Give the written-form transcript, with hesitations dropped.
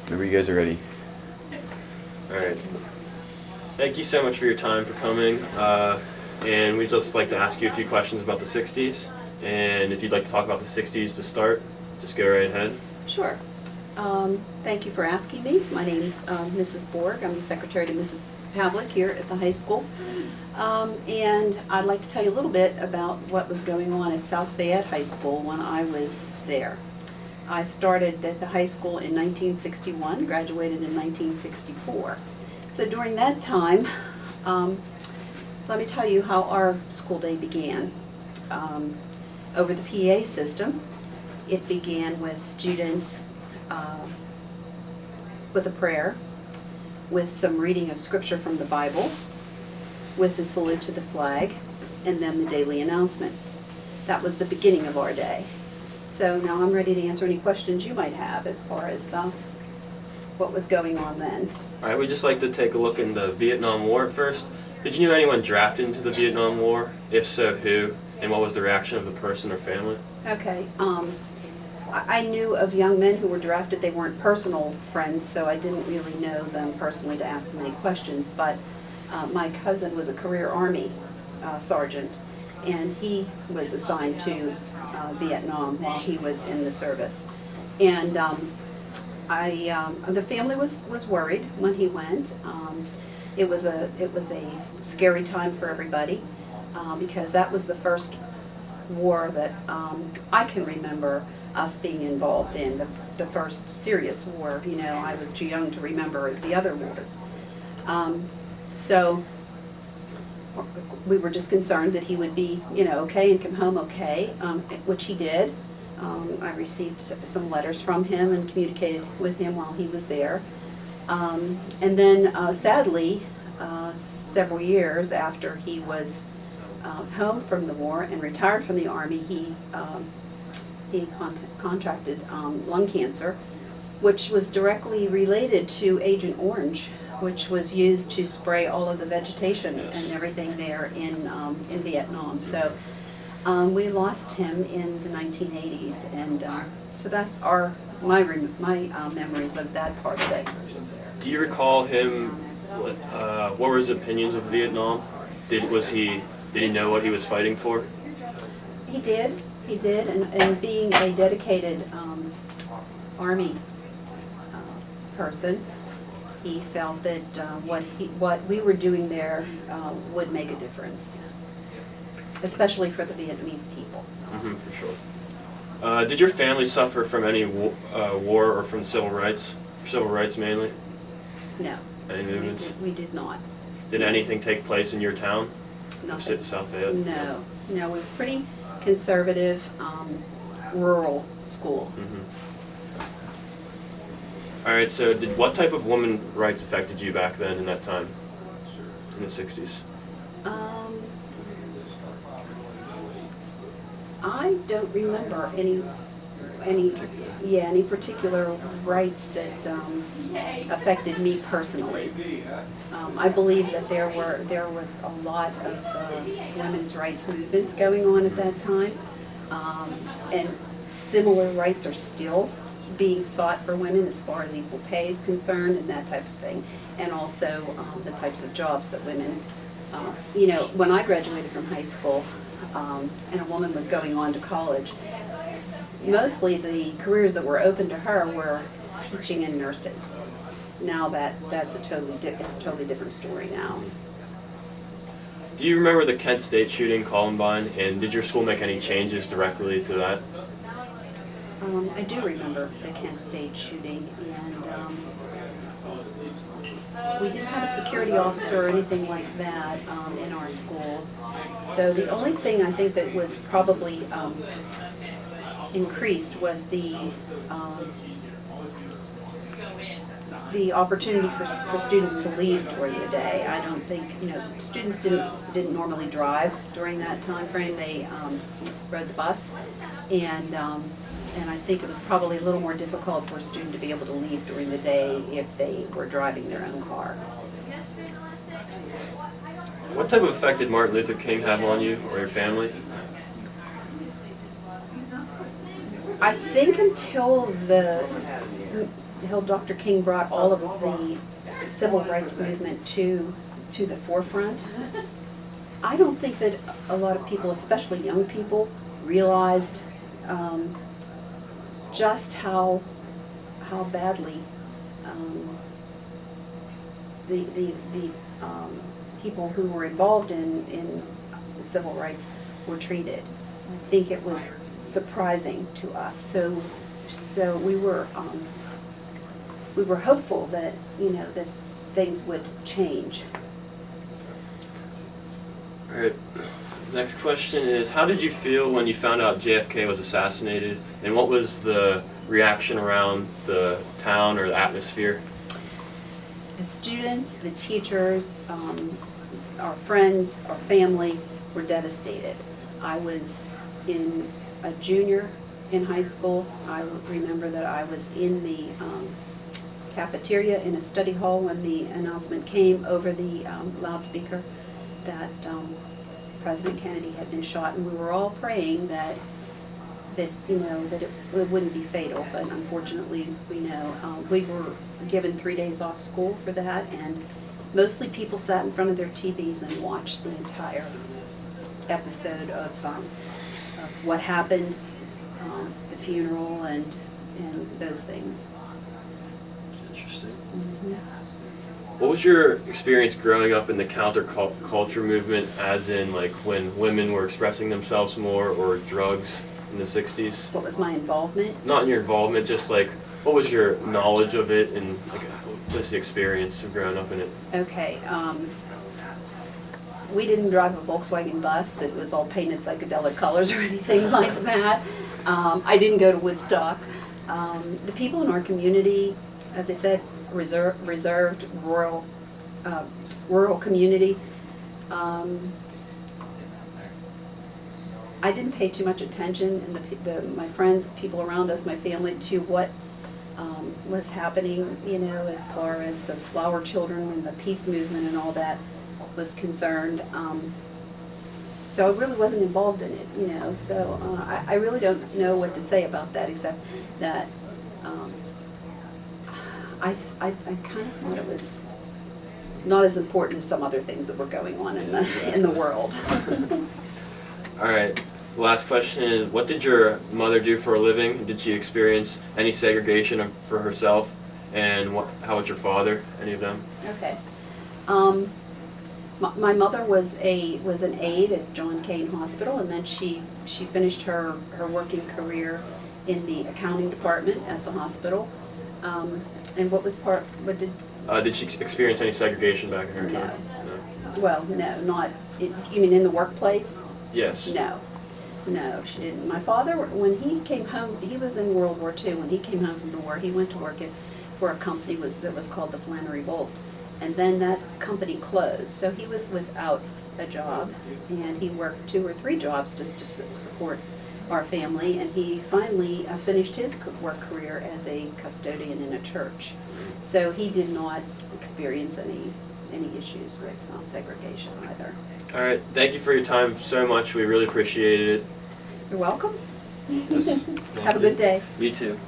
Whenever you guys are ready. All right. Thank you so much for your time, for coming. And we'd just like to ask you a few questions about the 60s. And if you'd like to talk about the 60s to start, just go right ahead. Sure. Thank you for asking me. My name is Mrs. Bourg. I'm the secretary to Mrs. Pavlik here at the high school. And I'd like to tell you a little bit about what was going on at South Fayette High School when I was there. I started at the high school in 1961, graduated in 1964. So during that time, let me tell you how our school day began. Over the PA system, it began with students with a prayer, with some reading of scripture from the Bible, with the salute to the flag, and then the daily announcements. That was the beginning of our day. So now I'm ready to answer any questions you might have as far as what was going on then. All right, we'd just like to take a look in the Vietnam War at first. Did you know anyone drafted into the Vietnam War? If so, who? And what was the reaction of the person or family? Okay. I knew of young men who were drafted. They weren't personal friends, so I didn't really know them personally to ask them any questions. But my cousin was a career Army sergeant, and he was assigned to Vietnam while he was in the service. And the family was worried when he went. It was a scary time for everybody because that was the first war that I can remember us being involved in, the first serious war. You know, I was too young to remember the other wars. So we were just concerned that he would be, okay and come home okay, which he did. I received some letters from him and communicated with him while he was there. And then sadly, several years after he was home from the war and retired from the Army, he contracted lung cancer, which was directly related to Agent Orange, which was used to spray all of the vegetation and everything there in Vietnam. So we lost him in the 1980s, and so that's my memories of that part of it. Do you recall him? What were his opinions of Vietnam? Did he know what he was fighting for? He did, and being a dedicated Army person, he felt that what we were doing there would make a difference, especially for the Vietnamese people. For sure. Did your family suffer from any war or from civil rights? Civil rights mainly? No. Any movements? We did not. Did anything take place in your town? Nothing. South Fayette? No. We were pretty conservative, rural school. All right, so what type of women's rights affected you back then in that time, in the 60s? I don't remember any particular rights that affected me personally. I believe that there was a lot of women's rights movements going on at that time, and similar rights are still being sought for women as far as equal pay is concerned and that type of thing, and also the types of jobs that women, when I graduated from high school and a woman was going on to college, mostly the careers that were open to her were teaching and nursing. Now it's a totally different story now. Do you remember the Kent State shooting, Columbine, and did your school make any changes directly to that? I do remember the Kent State shooting, and we didn't have a security officer or anything like that in our school. So the only thing I think that was probably increased was the opportunity for students to leave during the day. I don't think, students didn't normally drive during that time frame. They rode the bus, and I think it was probably a little more difficult for a student to be able to leave during the day if they were driving their own car. What type of effect did Martin Luther King have on you or your family? I think until Dr. King brought all of the civil rights movement to the forefront. I don't think that a lot of people, especially young people, realized just how badly the people who were involved in civil rights were treated. I think it was surprising to us. So we were hopeful that that things would change. All right. Next question is, how did you feel when you found out JFK was assassinated, and what was the reaction around the town or the atmosphere? The students, the teachers, our friends, our family were devastated. I was a junior in high school. I remember that I was in the cafeteria in a study hall when the announcement came over the loudspeaker that President Kennedy had been shot, and we were all praying that it wouldn't be fatal. But unfortunately, we know we were given 3 days off school for that, and mostly people sat in front of their TVs and watched the entire episode of what happened, the funeral, and those things. Interesting. Mm-hmm. What was your experience growing up in the counterculture movement, as in like when women were expressing themselves more, or drugs in the 60s? What was my involvement? Not in your involvement, just like what was your knowledge of it, and like just the experience of growing up in it? Okay. We didn't drive a Volkswagen bus. It was all painted psychedelic colors or anything like that. I didn't go to Woodstock. The people in our community, as I said, reserved, rural community. I didn't pay too much attention, and my friends, the people around us, my family, to what was happening, as far as the flower children and the peace movement and all that was concerned. So I really wasn't involved in it, so I really don't know what to say about that, except that I kind of thought it was not as important as some other things that were going on in the world. All right. Last question is, what did your mother do for a living? Did she experience any segregation for herself? And how was your father? Any of them? Okay. My mother was an aide at John Cain Hospital, and then she finished her working career in the accounting department at the hospital. And Did she experience any segregation back in her time? No. Well, no, not. You mean in the workplace? Yes. No, she didn't. My father, when he came home, he was in World War II. When he came home from the war, he went to work for a company that was called the Flannery Bolt. And then that company closed, so he was without a job, and he worked 2 or 3 jobs just to support our family, and he finally finished his work career as a custodian in a church. So he did not experience any issues with segregation either. All right. Thank you for your time so much. We really appreciated it. You're welcome. Yes. Have a good day. You too.